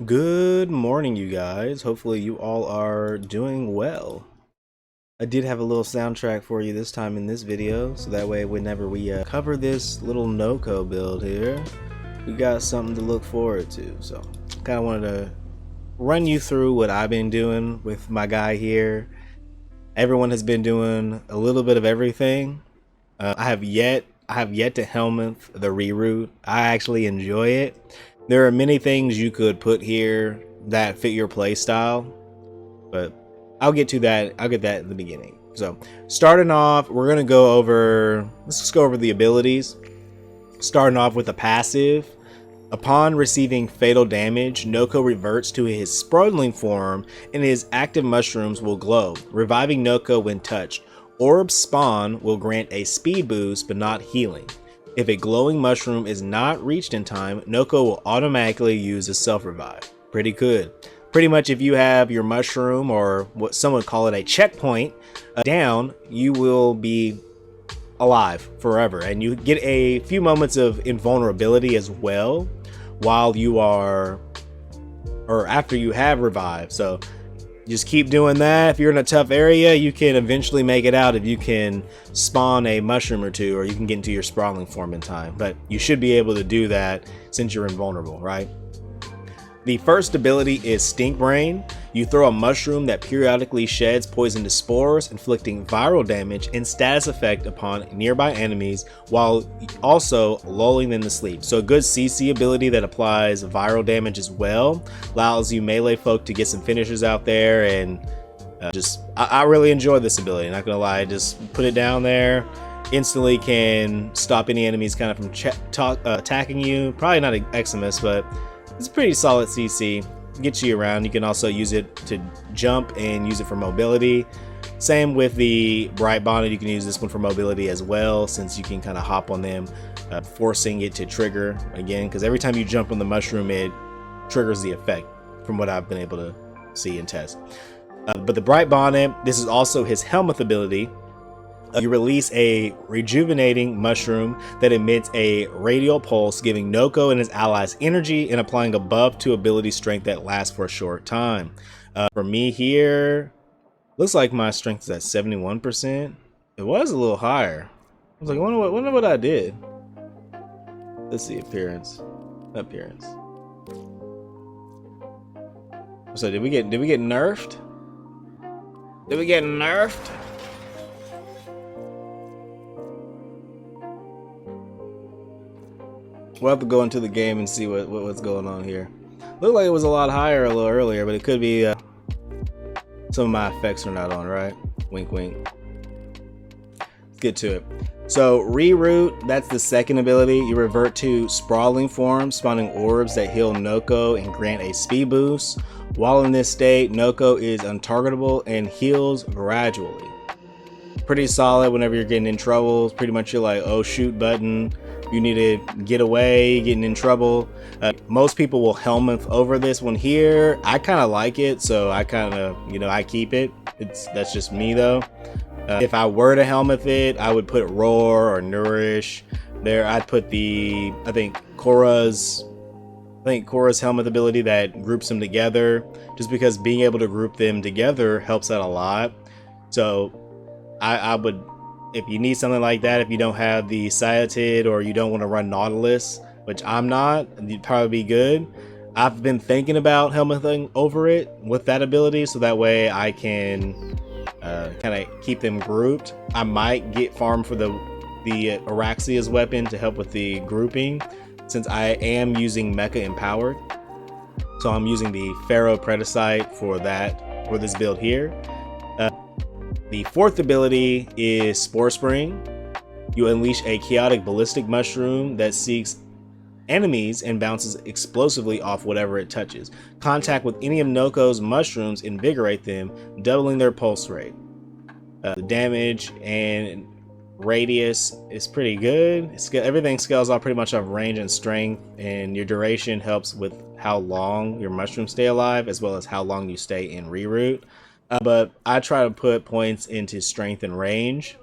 Good morning, you guys. Hopefully, you all are doing well. I did have a little soundtrack for you this time in this video, so that way, whenever we cover this little Noko build here, we got something to look forward to. So, kind of wanted to run you through what I've been doing with my guy here. Everyone has been doing a little bit of everything. I have yet to helmet the reroute. I actually enjoy it. There are many things you could put here that fit your play style, but I'll get to that. I'll get that in the beginning. So starting off, let's just go over the abilities. Starting off with the passive. Upon receiving fatal damage, Noko reverts to his sprawling form and his active mushrooms will glow, reviving Noko when touched. Orbs spawn will grant a speed boost but not healing. If a glowing mushroom is not reached in time, Noko will automatically use a self-revive. Pretty good. Pretty much if you have your mushroom, or what some would call it a checkpoint, down, you will be alive forever. And you get a few moments of invulnerability as well while you are, or after you have revived. So just keep doing that. If you're in a tough area, you can eventually make it out if you can spawn a mushroom or two, or you can get into your sprawling form in time. But you should be able to do that since you're invulnerable, right? The first ability is Stink Brain. You throw a mushroom that periodically sheds poisonous spores, inflicting viral damage and status effect upon nearby enemies while also lulling them to sleep. So a good CC ability that applies viral damage as well. Allows you melee folk to get some finishers out there, and I really enjoy this ability, not gonna lie. Just put it down there, instantly can stop any enemies kind of from attacking you. Probably not Eximus, but it's a pretty solid CC. Gets you around. You can also use it to jump and use it for mobility. Same with the Bright Bonnet. You can use this one for mobility as well, since you can kind of hop on them, forcing it to trigger again, because every time you jump on the mushroom, it triggers the effect, from what I've been able to see and test. But the Bright Bonnet, this is also his helmet ability. You release a rejuvenating mushroom that emits a radial pulse, giving Noko and his allies energy and applying a buff to ability strength that lasts for a short time. For me here, looks like my strength is at 71%. It was a little higher. I was like, wonder what I did. Let's see, appearance. So did we get nerfed? Did we get nerfed? We'll have to go into the game and see what's going on here. Looked like it was a lot higher a little earlier, but it could be some of my effects are not on, right? Wink, wink. Let's get to it. So reroute, that's the second ability. You revert to sprawling form, spawning orbs that heal Noko and grant a speed boost. While in this state, Noko is untargetable and heals gradually. Pretty solid whenever you're getting in trouble. It's pretty much you're like, oh shoot button. You need to get away, getting in trouble. Most people will helmet over this one here. I kind of like it, so I kind of, I keep it. That's just me though. If I were to helmet it, I would put Roar or Nourish there. I'd put I think Korra's helmet ability that groups them together, just because being able to group them together helps out a lot. So I would, if you need something like that, if you don't have the Cyatid or you don't want to run Nautilus, which I'm not, you'd probably be good. I've been thinking about helmeting over it with that ability, so that way I can kind of keep them grouped. I might get farm for the Araxia's weapon to help with the grouping, since I am using Mecha Empowered. So I'm using the Pharaoh Predicite for this build here. The fourth ability is Spore Spring. You unleash a chaotic ballistic mushroom that seeks enemies and bounces explosively off whatever it touches. Contact with any of Noko's mushrooms invigorate them, doubling their pulse rate. The damage and radius is pretty good. Everything scales out pretty much off range and strength, and your duration helps with how long your mushrooms stay alive, as well as how long you stay in reroute. But I try to put points into strength and range.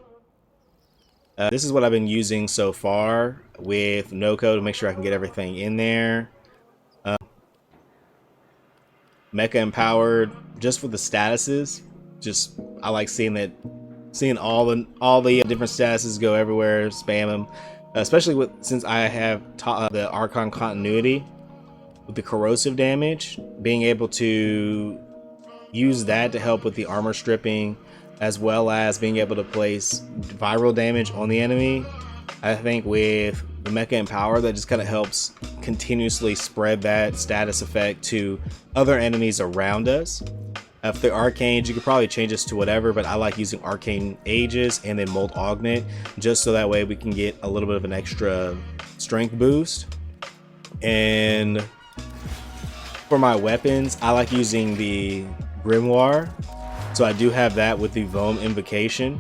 This is what I've been using so far with Noko to make sure I can get everything in there. mecha empowered just for the statuses. Just I like seeing all the different statuses go everywhere, spam them, especially since I have the Archon continuity with the corrosive damage, being able to use that to help with the armor stripping, as well as being able to place viral damage on the enemy. I think with the Mecha Empower, that just kind of helps continuously spread that status effect to other enemies around us. If they're arcanes, you could probably change this to whatever, but I like using arcane ages and then mold augment, just so that way we can get a little bit of an extra strength boost. And for my weapons, I like using the Grimoire, so I do have that with the Vome Invocation,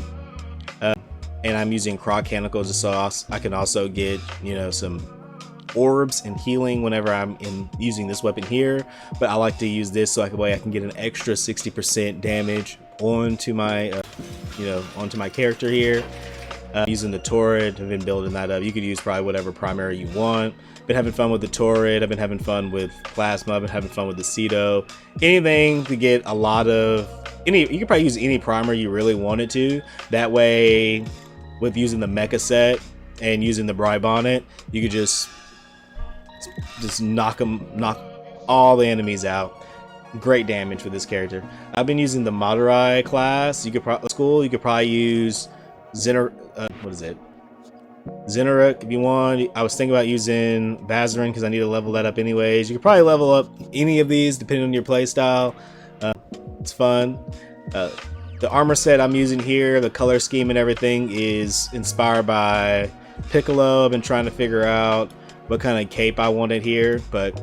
and I'm using Crocanical just so I can also get, you know, some orbs and healing whenever I'm using this weapon here. But I like to use this so I can get an extra 60% damage onto my onto my character here. Using the turret, I've been building that up. You could use probably whatever primary you want. Been having fun with the turret, I've been having fun with plasma, I've been having fun with the Ceto. Anything to get a lot of you could probably use any primer you really wanted to. That way, with using the mecha set and using the Bri Bonnet, you could just knock all the enemies out. Great damage with this character. I've been using the Madurai class. You could probably use Zenaruk if you want. I was thinking about using Vazarin because I need to level that up anyways. You could probably level up any of these depending on your playstyle. It's fun. The armor set I'm using here, the color scheme and everything is inspired by Piccolo. I've been trying to figure out what kind of cape I wanted here, but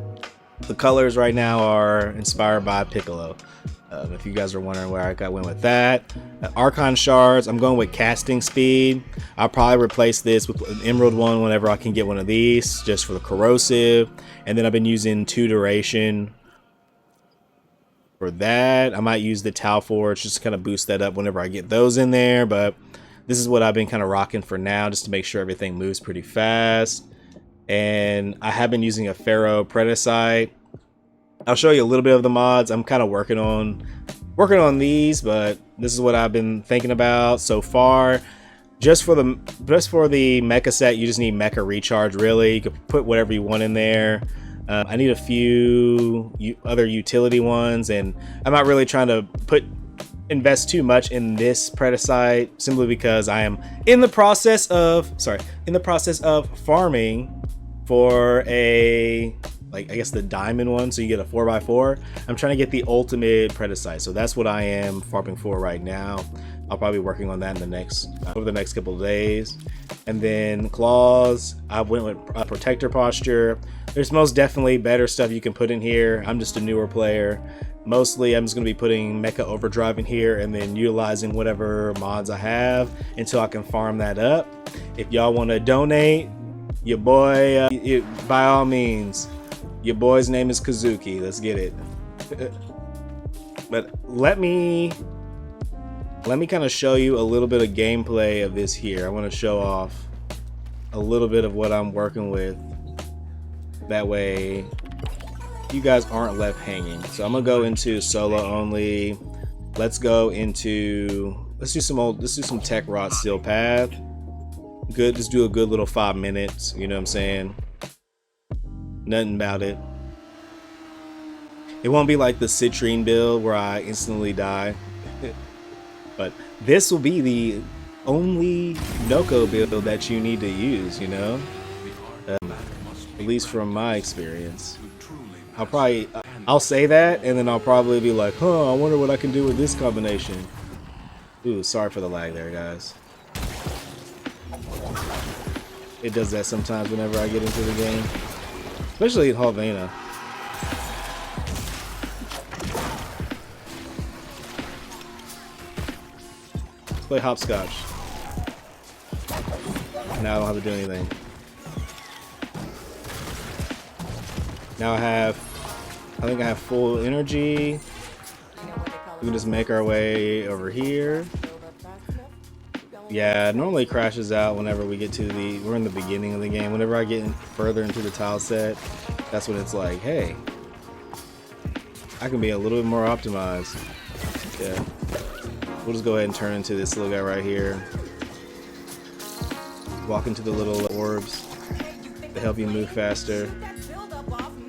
the colors right now are inspired by Piccolo. If you guys are wondering where I went with that. Archon shards, I'm going with casting speed. I'll probably replace this with an emerald one whenever I can get one of these, just for the corrosive. And then I've been using 2 duration for that. I might use the Tau Forge just to kind of boost that up whenever I get those in there. But this is what I've been kind of rocking for now, just to make sure everything moves pretty fast. And I have been using a Pharaoh Predacite. I'll show you a little bit of the mods I'm kind of working on these, but this is what I've been thinking about so far. Just for the mecha set, you just need mecha recharge. Really, you could put whatever you want in there. I need a few other utility ones, and I'm not really trying to invest too much in this Predacite, simply because I am in the process of farming for I guess the diamond one, so you get a 4x4. I'm trying to get the ultimate Predacite, so that's what I am farming for right now. I'll probably be working on that in over the next couple of days. And then claws, I went with protector posture. There's most definitely better stuff you can put in here. I'm just a newer player. Mostly I'm just going to be putting Mecha Overdrive in here and then utilizing whatever mods I have until I can farm that up. If y'all want to donate, your boy, by all means. Your boy's name is Kazuki. Let's get it. But let me kind of show you a little bit of gameplay of this here. I want to show off a little bit of what I'm working with. That way you guys aren't left hanging. So I'm gonna go into solo only. Let's do some Tech Rot Steel Path. Good, just do a good little 5 minutes, you know what I'm saying? Nothing about it. It won't be like the Citrine build where I instantly die. But this will be the only Noko build that you need to use, you know? At least from my experience. I'll say that, and then I'll probably be like, I wonder what I can do with this combination. Ooh, sorry for the lag there, guys. It does that sometimes whenever I get into the game. Especially in Halvena. Let's play hopscotch. Now I don't have to do anything. Now I think I have full energy. We can just make our way over here. Yeah, it normally crashes out whenever we get to we're in the beginning of the game. Whenever I get further into the tile set, that's when it's like, hey, I can be a little bit more optimized. Yeah. We'll just go ahead and turn into this little guy right here. Walk into the little orbs to help you move faster.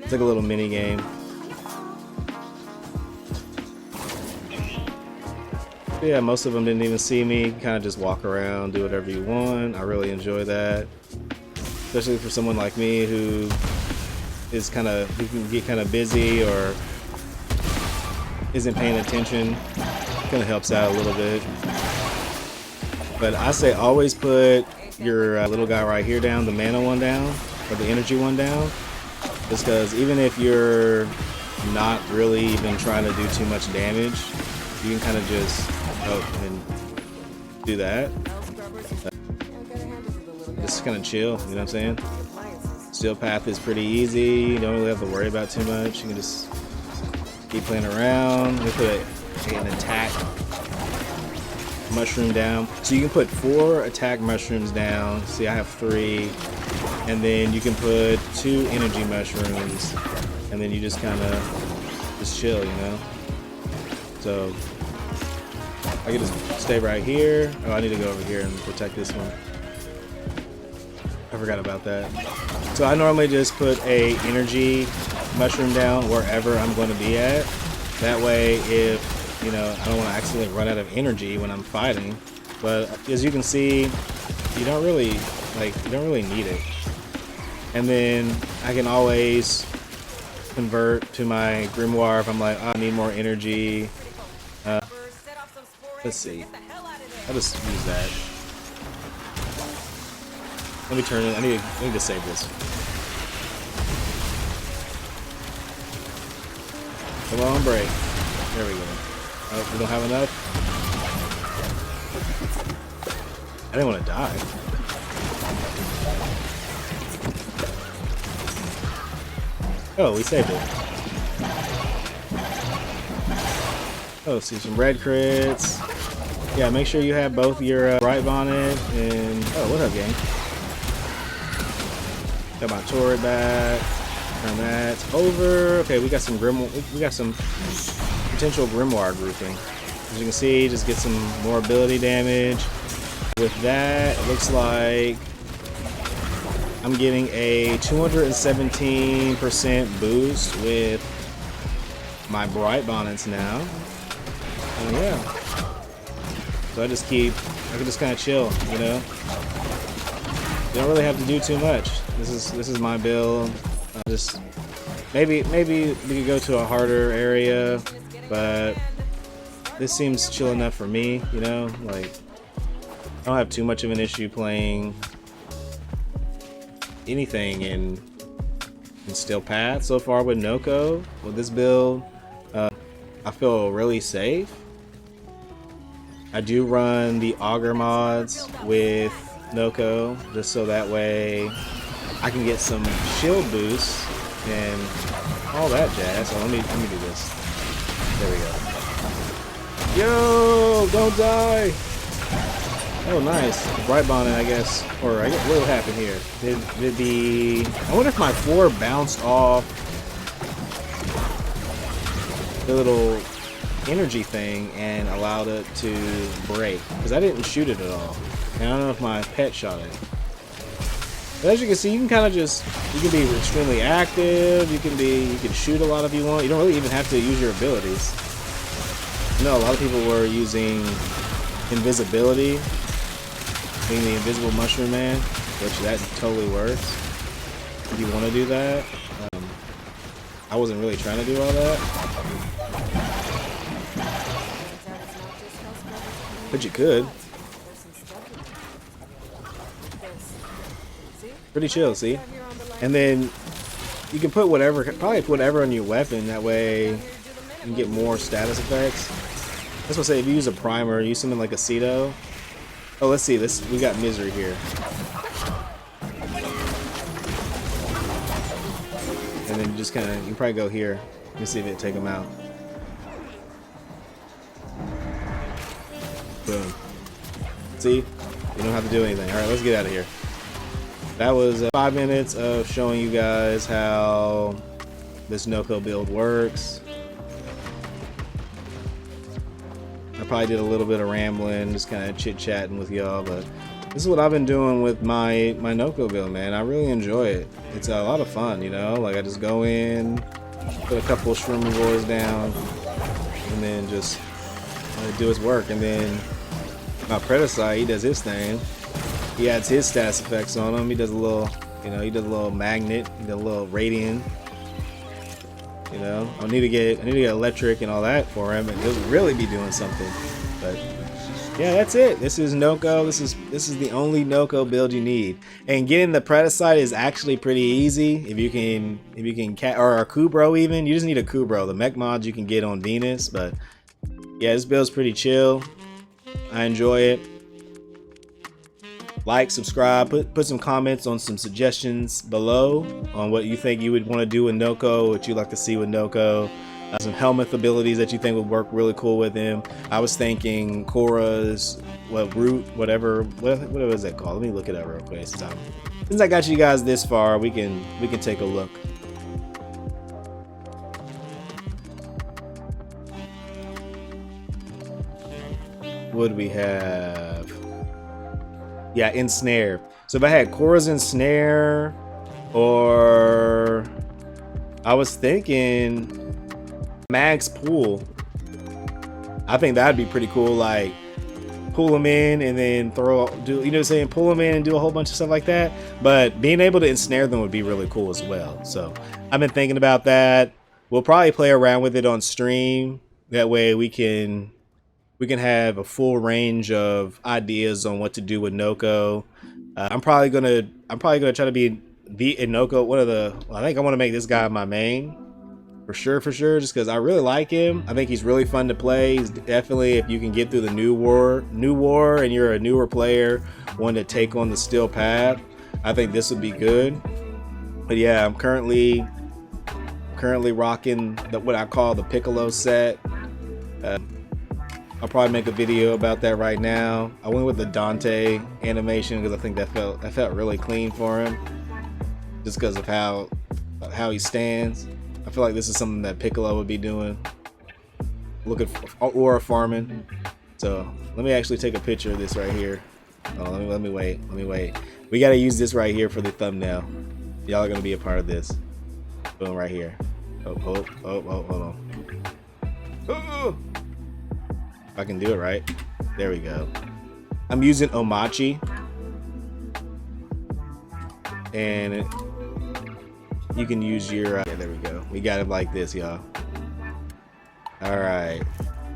It's like a little mini game. But yeah, most of them didn't even see me. Kind of just walk around, do whatever you want. I really enjoy that, especially for someone like me who can get kind of busy or isn't paying attention. Kind of helps out a little bit. But I say always put your little guy right here down, the mana one down, or the energy one down, just because even if you're not really even trying to do too much damage, you can kind of just and do that. Just kind of chill, you know what I'm saying? Steel path is pretty easy. You don't really have to worry about too much. You can just keep playing around. We put an attack mushroom down, so you can put 4 attack mushrooms down. See, I have 3, and then you can put 2 energy mushrooms, and then you just kind of just chill, you know. So I can just stay right here. Oh, I need to go over here and protect this one. I forgot about that. So I normally just put a energy mushroom down wherever I'm going to be at. That way, if you know, I don't want to accidentally run out of energy when I'm fighting. But as you can see, you don't really need it. And then I can always convert to my grimoire if I'm like, oh, I need more energy. Let's see. I'll just use that. Let me turn it. I need to save this. Come on, break. There we go. Oh, we don't have enough. I didn't want to die. Oh, we saved it. Oh, see some red crits. Yeah, make sure you have both your bright bonnet and oh, what up, gang? Got my turret back. Turn that over. Okay, we got some potential grimoire grouping. As you can see, just get some more ability damage. With that, it looks like I'm getting a 217% boost with my bright bonnets now. And yeah. So I can just kind of chill, you know. You don't really have to do too much. This is my build. Just maybe we could go to a harder area, but this seems chill enough for me, you know. Like I don't have too much of an issue playing anything in Steel Path so far with Noko. With this build, I feel really safe. I do run the auger mods with Noko just so that way I can get some shield boosts and all that jazz. So let me do this. There we go. Yo, don't die. Oh, nice. Bright bonnet, I guess. Or I guess what happened here? Did the? I wonder if my 4 bounced off the little energy thing and allowed it to break, because I didn't shoot it at all. And I don't know if my pet shot it. But as you can see, you can kind of you can be extremely active. You can shoot a lot if you want. You don't really even have to use your abilities. No, a lot of people were using invisibility, being the invisible mushroom man, which that totally works if you want to do that. I wasn't really trying to do all that, but you could. Pretty chill, see? And then you can put probably put whatever on your weapon, that way you can get more status effects. That's what I say, if you use a primer, use something like a Ceto. Oh, let's see, we got Misery here. And then you just kind of, you can probably go here. You can see if it take them out. Boom. See? You don't have to do anything. Alright, let's get out of here. That was 5 minutes of showing you guys how this Noko build works. I probably did a little bit of rambling, just kind of chit-chatting with y'all, but this is what I've been doing with my Noko build, man. I really enjoy it. It's a lot of fun, you know? Like, I just go in, put a couple of Shrimmer boys down, and then just do his work. And then my predecessor, he does his thing. He adds his stats effects on him. He does a little, you know, he does a little magnet, he does a little radiant. You know, I need to get electric and all that for him, and he'll really be doing something. But yeah, that's it. This is Noko. This is the only Noko build you need. And getting the Predacite is actually pretty easy. If you can or a Kubro even. You just need a Kubro. The mech mods you can get on Venus, but yeah, this build's pretty chill. I enjoy it. Like, subscribe, put some comments on some suggestions below on what you think you would want to do with Noko, what you'd like to see with Noko. Some helmet abilities that you think would work really cool with him. I was thinking Korra's root, whatever is that called? Let me look it up real quick. Since I got you guys this far, we can take a look. What do we have? Yeah, Ensnare. So if I had Korra's Ensnare, or I was thinking Mag's Pool. I think that'd be pretty cool. Like, pull them in and then you know what I'm saying? Pull them in and do a whole bunch of stuff like that. But being able to ensnare them would be really cool as well. So I've been thinking about that. We'll probably play around with it on stream. That way we can have a full range of ideas on what to do with Noko. I'm probably gonna try to be in Noko. I think I want to make this guy my main. For sure, just because I really like him. I think he's really fun to play. He's definitely, if you can get through the new war, and you're a newer player, one to take on the Steel Path, I think this would be good. But yeah, I'm currently rocking what I call the Piccolo set. I'll probably make a video about that right now. I went with the Dante animation because I think that felt really clean for him, just because of how he stands. I feel like this is something that Piccolo would be doing. Looking for aura farming. So let me actually take a picture of this right here. Oh, let me wait. We gotta use this right here for the thumbnail. Y'all are gonna be a part of this. Boom, right here. Oh, hold on. Oh! If I can do it right. There we go. I'm using Omachi. And you can use your yeah, there we go. We got it like this, y'all. All right,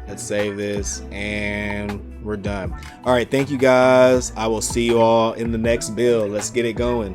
let's save this and we're done. All right, thank you guys. I will see you all in the next build. Let's get it going.